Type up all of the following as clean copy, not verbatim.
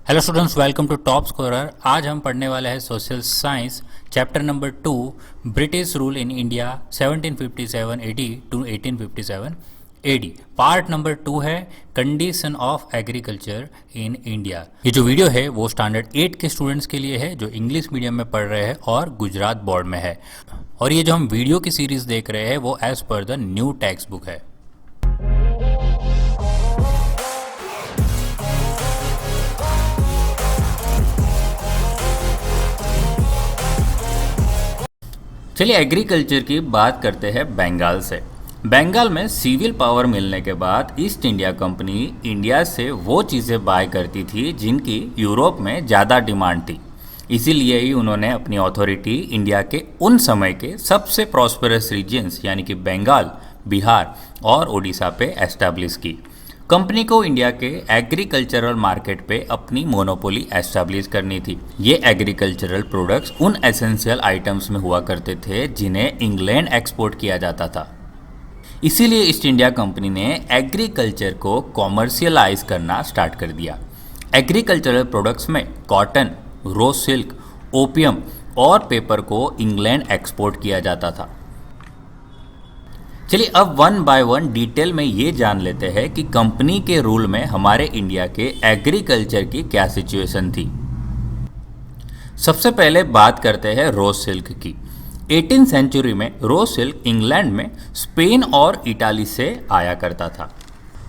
Hello students, welcome to top scorer. आज हम पढ़ने वाले हैं social science chapter number 2, British rule in India 1757 AD to 1857 AD. Part number 2 है condition of agriculture in India. ये जो वीडियो है वो स्टैंडर्ड 8 के स्टूडेंट्स के लिए है जो इंग्लिश मीडियम में पढ़ रहे हैं और गुजरात बोर्ड में है। और ये जो हम वीडियो की सीरीज देख रहे हैं वो as per the new text book है। चलिए एग्रीकल्चर की बात करते हैं बंगाल से। बंगाल में सिविल पावर मिलने के बाद ईस्ट इंडिया कंपनी इंडिया से वो चीज़ें बाय करती थी जिनकी यूरोप में ज़्यादा डिमांड थी। इसीलिए ही उन्होंने अपनी अथॉरिटी इंडिया के उन समय के सबसे प्रॉस्परस रीजन्स यानी कि बंगाल, बिहार और उड़ीसा पे एस्टैब्लिश की। कंपनी को इंडिया के एग्रीकल्चरल मार्केट पे अपनी मोनोपोली एस्टैब्लिश करनी थी। ये एग्रीकल्चरल प्रोडक्ट्स उन एसेंशियल आइटम्स में हुआ करते थे जिन्हें इंग्लैंड एक्सपोर्ट किया जाता था। इसीलिए ईस्ट इंडिया कंपनी ने एग्रीकल्चर को कॉमर्शियलाइज करना स्टार्ट कर दिया। एग्रीकल्चरल प्रोडक्ट्स में कॉटन, रोज सिल्क, ओपियम और पेपर को इंग्लैंड एक्सपोर्ट किया जाता था। चलिए अब वन बाय वन डिटेल में ये जान लेते हैं कि कंपनी के रूल में हमारे इंडिया के एग्रीकल्चर की क्या सिचुएशन थी। सबसे पहले बात करते हैं रोज सिल्क की। 18th सेंचुरी में रोज सिल्क इंग्लैंड में स्पेन और इटाली से आया करता था।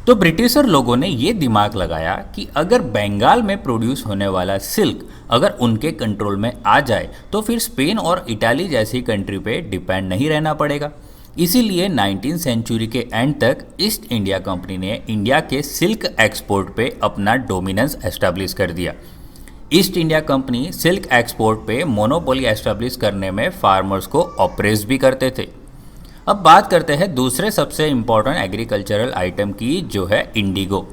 तो ब्रिटिशर लोगों ने ये दिमाग लगाया कि अगर बंगाल में प्रोड्यूस होने वाला सिल्क अगर उनके कंट्रोल में आ जाए तो फिर स्पेन और इटाली जैसी कंट्री पे डिपेंड नहीं रहना पड़ेगा। इसीलिए 19th सेंचुरी के एंड तक ईस्ट इंडिया कंपनी ने इंडिया के सिल्क एक्सपोर्ट पे अपना डोमिनेंस एस्टैब्लिश कर दिया। East India company silk export पे मोनोपोली एस्टैब्लिश करने में फार्मर्स को ऑप्रेस भी करते थे। अब बात करते हैं दूसरे सबसे इम्पोर्टेंट एग्रीकल्चरल आइटम की, जो है इंडिगो।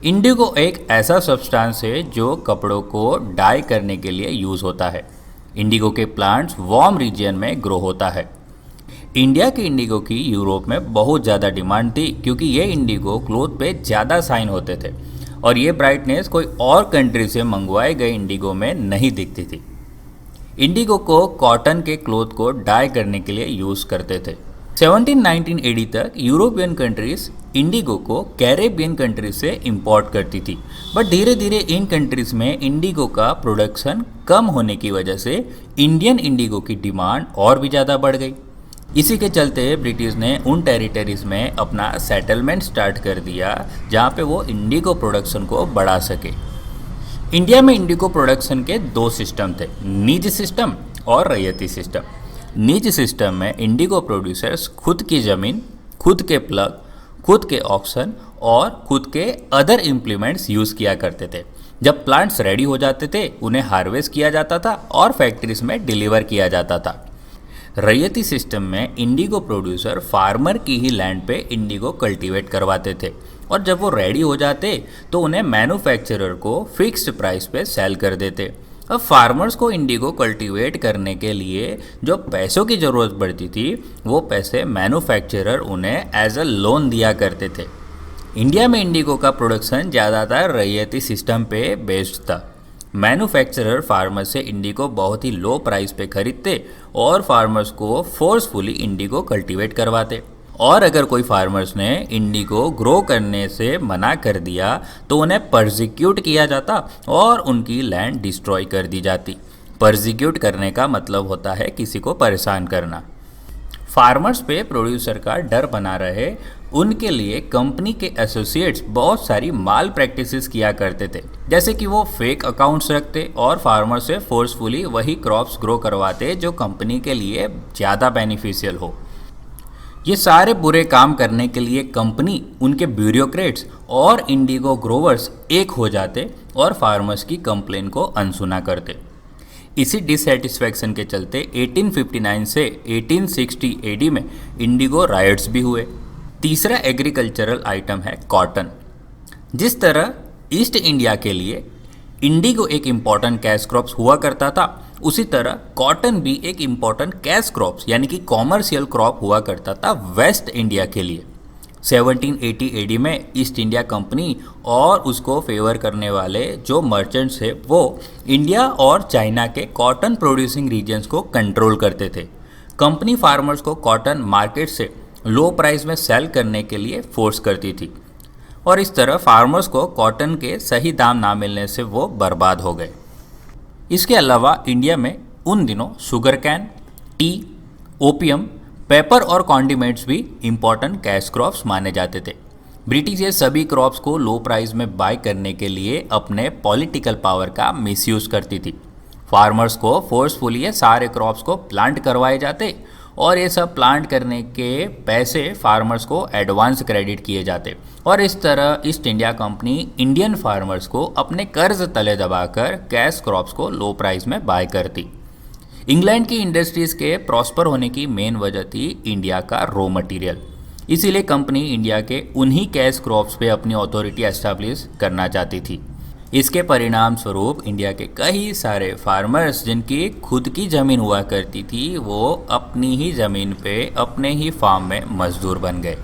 इंडिगो एक ऐसा सब्सटेंस है जो कपड़ों को डाई करने के लिए यूज़ होता है। इंडिगो के प्लांट्स वार्म रीजन में ग्रो होता है। इंडिया के इंडिगो की यूरोप में बहुत ज़्यादा डिमांड थी क्योंकि ये इंडिगो क्लोथ पे ज़्यादा साइन होते थे और ये ब्राइटनेस कोई और कंट्री से मंगवाए गए इंडिगो में नहीं दिखती थी। इंडिगो को कॉटन के क्लोथ को डाई करने के लिए यूज़ करते थे। 1719 एडी तक यूरोपियन कंट्रीज इंडिगो को कैरेबियन कंट्री से इंपोर्ट करती थी, बट धीरे धीरे इन कंट्रीज में इंडिगो का प्रोडक्शन कम होने की वजह से इंडियन इंडिगो की डिमांड और भी ज़्यादा बढ़ गई। इसी के चलते ब्रिटिश ने उन टेरिटरीज में अपना सेटलमेंट स्टार्ट कर दिया जहाँ पे वो इंडिगो प्रोडक्शन को बढ़ा सके। इंडिया में इंडिगो प्रोडक्शन के दो सिस्टम थे, निज सिस्टम और रैयती सिस्टम। निज सिस्टम में इंडिगो प्रोड्यूसर्स खुद की ज़मीन, खुद के प्लग, खुद के ऑक्शन और खुद के अदर इम्प्लीमेंट्स यूज़ किया करते थे। जब प्लांट्स रेडी हो जाते थे उन्हें हार्वेस्ट किया जाता था और फैक्ट्रीज में डिलीवर किया जाता था। रैयती सिस्टम में इंडिगो प्रोड्यूसर फार्मर की ही लैंड पे इंडिगो कल्टीवेट करवाते थे और जब वो रेडी हो जाते तो उन्हें मैन्युफैक्चरर को फिक्स्ड प्राइस पे सेल कर देते। अब फार्मर्स को इंडिगो कल्टीवेट करने के लिए जो पैसों की ज़रूरत पड़ती थी वो पैसे मैन्युफैक्चरर उन्हें एज अ लोन दिया करते थे। इंडिया में इंडिगो का प्रोडक्शन ज़्यादातर रैयती सिस्टम पे बेस्ड था। मैन्युफैक्चरर फार्मर्स से इंडिगो बहुत ही लो प्राइस पे खरीदते और फार्मर्स को फोर्सफुली इंडिगो कल्टीवेट करवाते। और अगर कोई फार्मर्स ने इंडिगो ग्रो करने से मना कर दिया तो उन्हें परसिक्यूट किया जाता और उनकी लैंड डिस्ट्रॉय कर दी जाती। परसिक्यूट करने का मतलब होता है किसी को परेशान करना। फार्मर्स पे प्रोड्यूसर का डर बना रहे उनके लिए कंपनी के एसोसिएट्स बहुत सारी माल प्रैक्टिसेस किया करते थे, जैसे कि वो फेक अकाउंट्स रखते और फार्मर से फोर्सफुली वही क्रॉप्स ग्रो करवाते जो कंपनी के लिए ज़्यादा बेनिफिशियल हो। ये सारे बुरे काम करने के लिए कंपनी, उनके ब्यूरोक्रेट्स और इंडिगो ग्रोवर्स एक हो जाते और फार्मर्स की कंप्लेन को अनसुना करते। इसी डिससेटिस्फैक्शन के चलते 1859 से 1860 एडी में इंडिगो राइट्स भी हुए। तीसरा एग्रीकल्चरल आइटम है कॉटन। जिस तरह ईस्ट इंडिया के लिए इंडिगो एक इम्पॉर्टेंट कैश क्रॉप्स हुआ करता था, उसी तरह कॉटन भी एक इम्पॉर्टेंट कैश क्रॉप्स यानी कि कॉमर्शियल क्रॉप हुआ करता था वेस्ट इंडिया के लिए। 1780 एडी में ईस्ट इंडिया कंपनी और उसको फेवर करने वाले जो मर्चेंट्स थे वो इंडिया और चाइना के कॉटन प्रोड्यूसिंग रीजन्स को कंट्रोल करते थे। कंपनी फार्मर्स को कॉटन मार्केट से लो प्राइस में सेल करने के लिए फोर्स करती थी और इस तरह फार्मर्स को कॉटन के सही दाम ना मिलने से वो बर्बाद हो गए। इसके अलावा इंडिया में उन दिनों sugar cane, T, opium, paper और कॉन्डिमेंट्स भी इम्पॉर्टेंट कैश क्रॉप्स माने जाते थे। ब्रिटिश ये सभी क्रॉप्स को लो प्राइस में बाय करने के लिए अपने पॉलिटिकल पावर का मिसयूज़ करती थी। फार्मर्स को फोर्सफुली ये सारे क्रॉप्स को प्लांट करवाए जाते और ये सब प्लांट करने के पैसे फार्मर्स को एडवांस क्रेडिट किए जाते और इस तरह east India company Indian farmers को अपने कर्ज तले दबाकर कैश क्रॉप्स को लो प्राइस में बाय करती। इंग्लैंड की इंडस्ट्रीज के प्रॉस्पर होने की मेन वजह थी इंडिया का रॉ मटेरियल, इसीलिए कंपनी इंडिया के उन्हीं कैश क्रॉप्स पे अपनी अथॉरिटी एस्टैब्लिश करना चाहती थी। इसके परिणाम स्वरूप इंडिया के कई सारे फार्मर्स जिनकी खुद की ज़मीन हुआ करती थी वो अपनी ही ज़मीन पे अपने ही फार्म में मजदूर बन गए।